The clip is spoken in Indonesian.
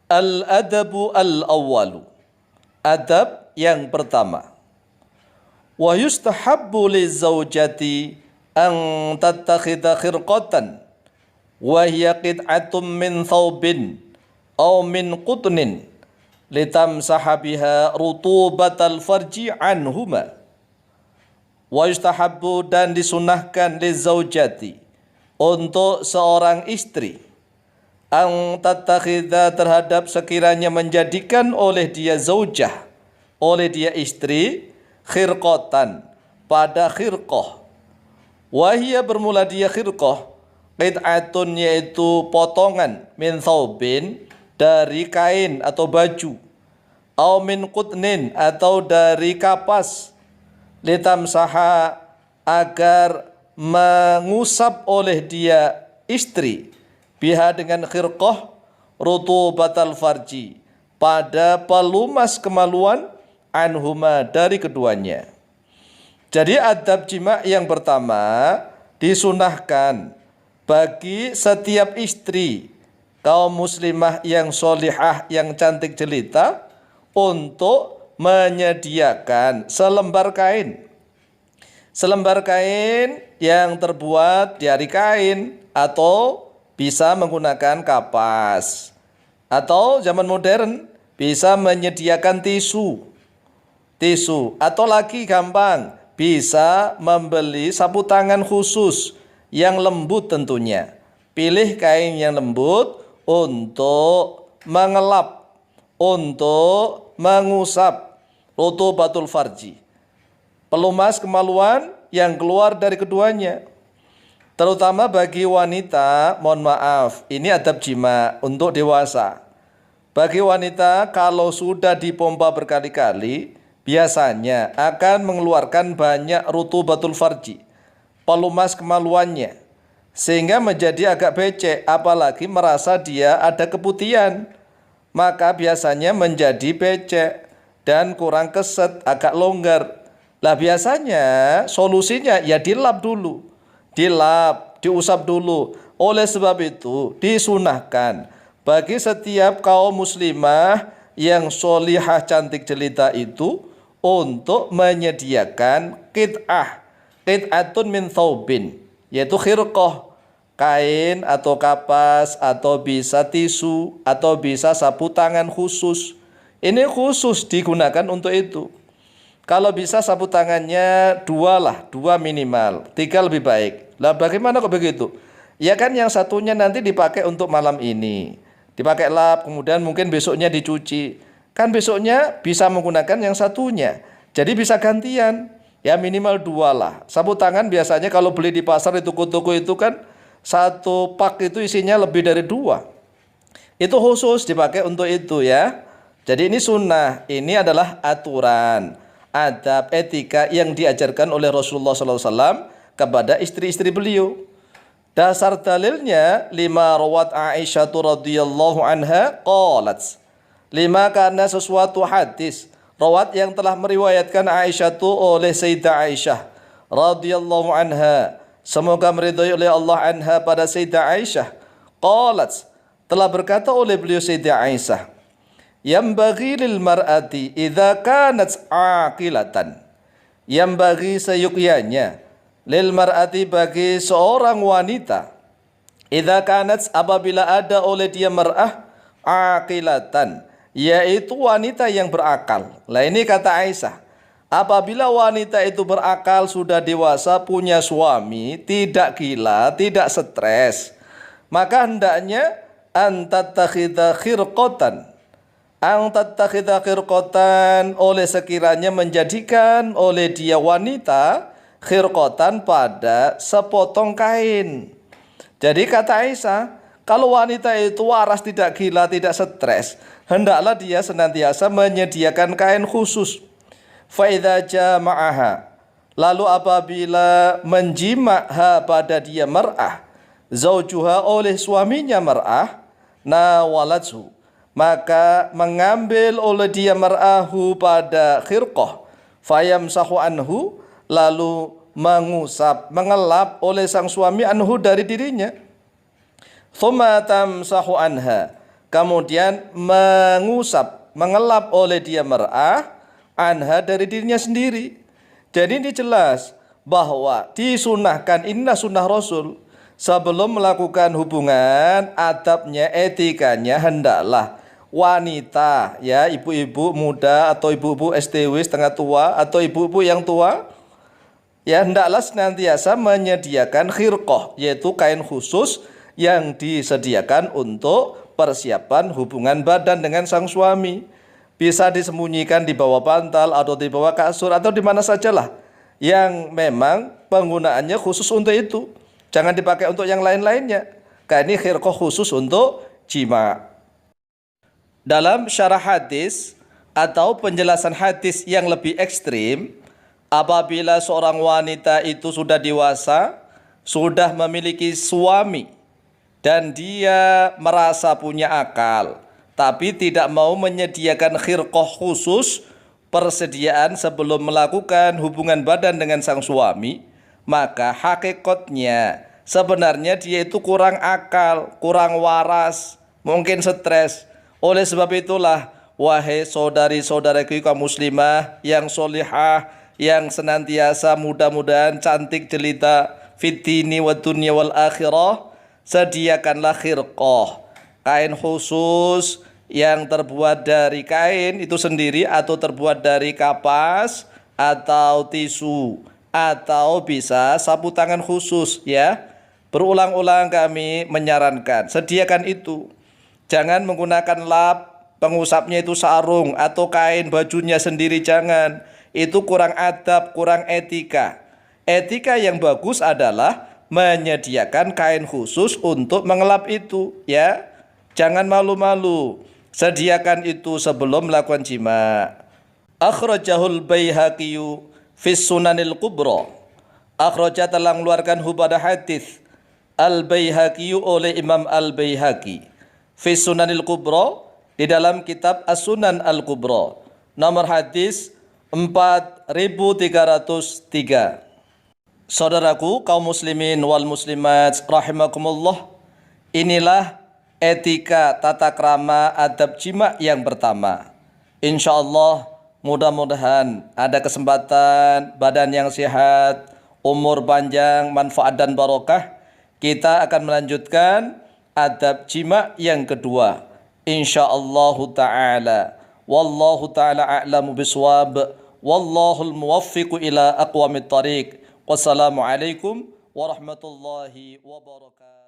Al-adabu al-awwalu. Adab yang pertama. Wa yustahabbu lizaujati an tattakhidha khirqatan wa hiya qit'atun min thawbin aw min qutnin litamsaha biha rutubatal farji anhuma. Wa yustahabbu, dan disunahkan lizaujati, untuk seorang istri, ang tattakhidha, terhadap sekiranya menjadikan oleh dia zaujah, oleh dia istri, khirqatan, pada khirqah. Wahia, bermula dia khirqah, qit'atun, yaitu potongan, min thawbin, dari kain atau baju, au min qutnin, atau dari kapas, litamsaha, agar mengusap oleh dia istri, biha, dengan khirqah, rutubatal farji, pada pelumas kemaluan, anhuma, dari keduanya. Jadi adab jima yang pertama, disunahkan bagi setiap istri kaum muslimah yang solihah, yang cantik jelita, untuk menyediakan selembar kain. Selembar kain yang terbuat dari kain, atau bisa menggunakan kapas, atau zaman modern bisa menyediakan tisu, atau lagi gampang, bisa membeli sapu tangan khusus yang lembut tentunya. Pilih kain yang lembut untuk mengelap, untuk mengusap rutubatul farji, pelumas kemaluan yang keluar dari keduanya. Terutama bagi wanita, mohon maaf, ini adab jima untuk dewasa. Bagi wanita, kalau sudah dipompa berkali-kali, biasanya akan mengeluarkan banyak rutubatul farji, pelumas kemaluannya, sehingga menjadi agak becek, apalagi merasa dia ada keputihan, maka biasanya menjadi becek dan kurang keset, agak longgar. Lah biasanya solusinya ya dilap dulu, diusap dulu. Oleh sebab itu disunahkan bagi setiap kaum muslimah yang solihah cantik jelita itu untuk menyediakan qit'atun min thawbin, yaitu khirqah, kain atau kapas, atau bisa tisu, atau bisa sapu tangan khusus. Ini khusus digunakan untuk itu. Kalau bisa sapu tangannya dua minimal, 3 lebih baik. Lah bagaimana kok begitu? Ya kan yang satunya nanti dipakai untuk malam ini, dipakai lap, kemudian mungkin besoknya dicuci. Kan besoknya bisa menggunakan yang satunya. Jadi bisa gantian. Ya minimal 2 lah. Sapu tangan biasanya kalau beli di pasar, di toko-toko itu kan satu pak itu isinya lebih dari 2. Itu khusus dipakai untuk itu ya. Jadi ini sunnah, ini adalah aturan, adab, etika yang diajarkan oleh Rasulullah SAW kepada istri-istri beliau. Dasar dalilnya, lima rawat Aisyah radhiyallahu anha qalat. 5, karena sesuatu hadis rawat yang telah meriwayatkan Aisyah oleh Sayyidah Aisyah radhiyallahu anha, semoga meridhai oleh Allah anha, pada Sayyidah Aisyah, qalat, telah berkata oleh beliau Sayyidah Aisyah, yambaghi lil mar'ati idza kanat aqilatan, yambaghi, seyukyanya, lil mar'ati, bagi seorang wanita, idza kanat, apabila ada oleh dia mar'ah, aqilatan, yaitu wanita yang berakal. Lah ini kata Aisyah, apabila wanita itu berakal, sudah dewasa, punya suami, tidak gila, tidak stres, maka hendaknya antattakhidha khirqatan, oleh sekiranya menjadikan oleh dia wanita khirqatan, pada sepotong kain. Jadi kata Aisyah, kalau wanita itu waras, tidak gila, tidak stres, hendaklah dia senantiasa menyediakan kain khusus. Fa idza jama'aha, lalu apabila menjima'ha, pada dia mar'ah, zaujuha, oleh suaminya mar'ah, nawalathu, maka mengambil oleh dia mar'ahu pada khirqah, fayamsahu anhu, lalu mengusap, mengelap oleh sang suami, anhu, dari dirinya. Thumma tamsahu anha, kemudian mengusap, mengelap oleh dia mar'ah anha dari dirinya sendiri. Jadi ini jelas bahwa disunahkan, inilah sunnah Rasul. Sebelum melakukan hubungan, adabnya, etikanya hendaklah wanita, ya, ibu-ibu muda atau ibu-ibu STW setengah tua atau ibu-ibu yang tua, ya, hendaklah senantiasa menyediakan khirqah, yaitu kain khusus yang disediakan untuk persiapan hubungan badan dengan sang suami. Bisa disembunyikan di bawah bantal atau di bawah kasur atau di mana sajalah yang memang penggunaannya khusus untuk itu. Jangan dipakai untuk yang lain-lainnya. Karena ini khirqah khusus untuk jima. Dalam syarah hadis atau penjelasan hadis yang lebih ekstrim, apabila seorang wanita itu sudah dewasa, sudah memiliki suami, dan dia merasa punya akal, tapi tidak mau menyediakan khirqah khusus persediaan sebelum melakukan hubungan badan dengan sang suami, maka hakikatnya sebenarnya dia itu kurang akal, kurang waras, mungkin stres. Oleh sebab itulah, wahai saudari-saudaraku kaum muslimah yang solihah, yang senantiasa mudah-mudahan cantik jelita fitini wa dunya wal akhirah, sediakanlah khirqah, kain khusus yang terbuat dari kain itu sendiri atau terbuat dari kapas atau tisu atau bisa sapu tangan khusus, ya. Berulang-ulang kami menyarankan sediakan itu. Jangan menggunakan lap, pengusapnya itu sarung atau kain bajunya sendiri, jangan. Itu kurang adab, kurang etika. Etika yang bagus adalah menyediakan kain khusus untuk mengelap itu, ya. Jangan malu-malu. Sediakan itu sebelum melakukan jima. Akhrajahul Baihaqi fi Sunanil Kubra. Akhraja telah mengeluarkan pada hadis Al-Baihaqi oleh Imam Al-Baihaqi fi Sunanil Kubra, di dalam kitab As-Sunan Al-Kubra, nomor hadis 4303. Saudaraku kaum muslimin wal muslimat rahimakumullah, inilah etika tata krama adab jima yang pertama. Insyaallah mudah-mudahan ada kesempatan, badan yang sehat, umur panjang, manfaat dan barokah. Kita akan melanjutkan adab jima yang kedua, insyaallah ta'ala. Wallahu ta'ala a'lamu biswab. Wallahul muwaffiqu ila aqwamit thariq. Wassalamualaikum warahmatullahi wabarakatuh.